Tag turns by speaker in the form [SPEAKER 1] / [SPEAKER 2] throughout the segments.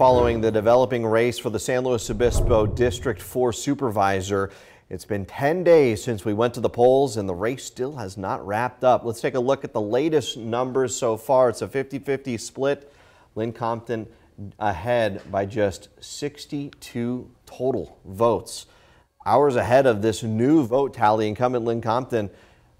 [SPEAKER 1] Following the developing race for the San Luis Obispo District 4 Supervisor, it's been 10 days since we went to the polls and the race still has not wrapped up. Let's take a look at the latest numbers so far. It's a 50-50 split. Lynn Compton ahead by just 62 total votes. Hours ahead of this new vote tally, incumbent Lynn Compton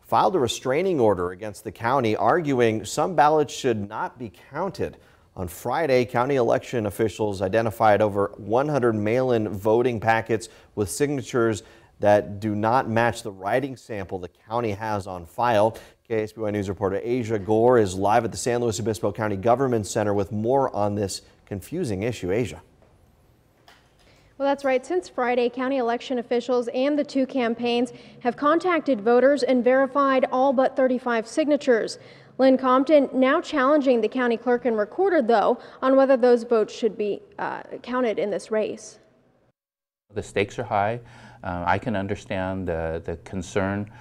[SPEAKER 1] filed a restraining order against the county, arguing some ballots should not be counted. On Friday, county election officials identified over 100 mail-in voting packets with signatures that do not match the writing sample the county has on file. KSBY News reporter Asia Gore is live at the San Luis Obispo County Government Center with more on this confusing issue. Asia.
[SPEAKER 2] Well, that's right. Since Friday, county election officials and the two campaigns have contacted voters and verified all but 35 signatures. Lynn Compton now challenging the county clerk and recorder, though, on whether those votes should be counted in this race.
[SPEAKER 3] The stakes are high. I can understand the concern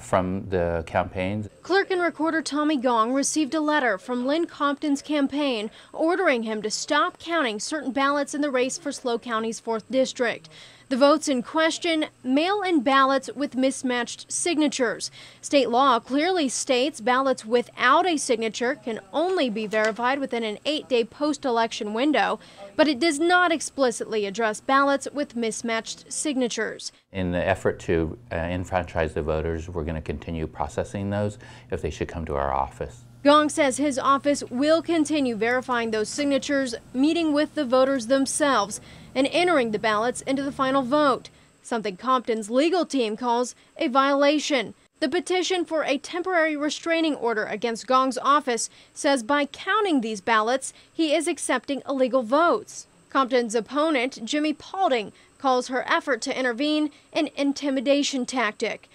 [SPEAKER 3] from the campaigns.
[SPEAKER 2] Clerk and recorder Tommy Gong received a letter from Lynn Compton's campaign ordering him to stop counting certain ballots in the race for SLO County's 4th district. The votes in question, mail-in ballots with mismatched signatures. State law clearly states ballots without a signature can only be verified within an 8-day post-election window, but it does not explicitly address ballots with mismatched signatures.
[SPEAKER 3] In the effort to enfranchise the voters, we're going to continue processing those if they should come to our office.
[SPEAKER 2] Gong says his office will continue verifying those signatures, meeting with the voters themselves, and entering the ballots into the final vote, something Compton's legal team calls a violation. The petition for a temporary restraining order against Gong's office says by counting these ballots, he is accepting illegal votes. Compton's opponent, Jimmy Paulding, calls her effort to intervene an intimidation tactic.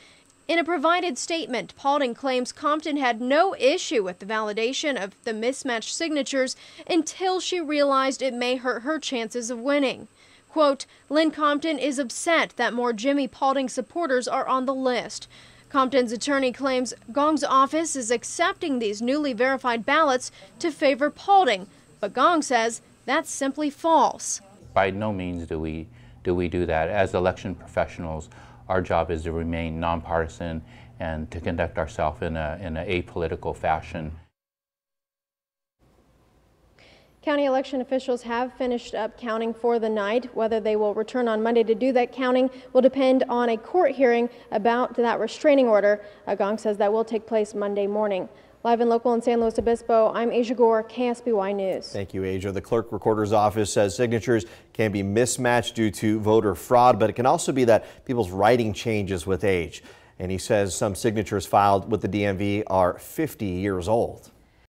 [SPEAKER 2] In a provided statement, Paulding claims Compton had no issue with the validation of the mismatched signatures until she realized it may hurt her chances of winning. Quote, Lynn Compton is upset that more Jimmy Paulding supporters are on the list. Compton's attorney claims Gong's office is accepting these newly verified ballots to favor Paulding, but Gong says that's simply false.
[SPEAKER 3] By no means do we do that. As election professionals, our job is to remain nonpartisan and to conduct ourselves in an apolitical fashion.
[SPEAKER 2] County election officials have finished up counting for the night. Whether they will return on Monday to do that counting will depend on a court hearing about that restraining order. Gong says that will take place Monday morning. Live and local in San Luis Obispo, I'm Asia Gore, KSBY News.
[SPEAKER 1] Thank you, Asia. The clerk recorder's office says signatures can be mismatched due to voter fraud, but it can also be that people's writing changes with age. And he says some signatures filed with the DMV are 50 years old.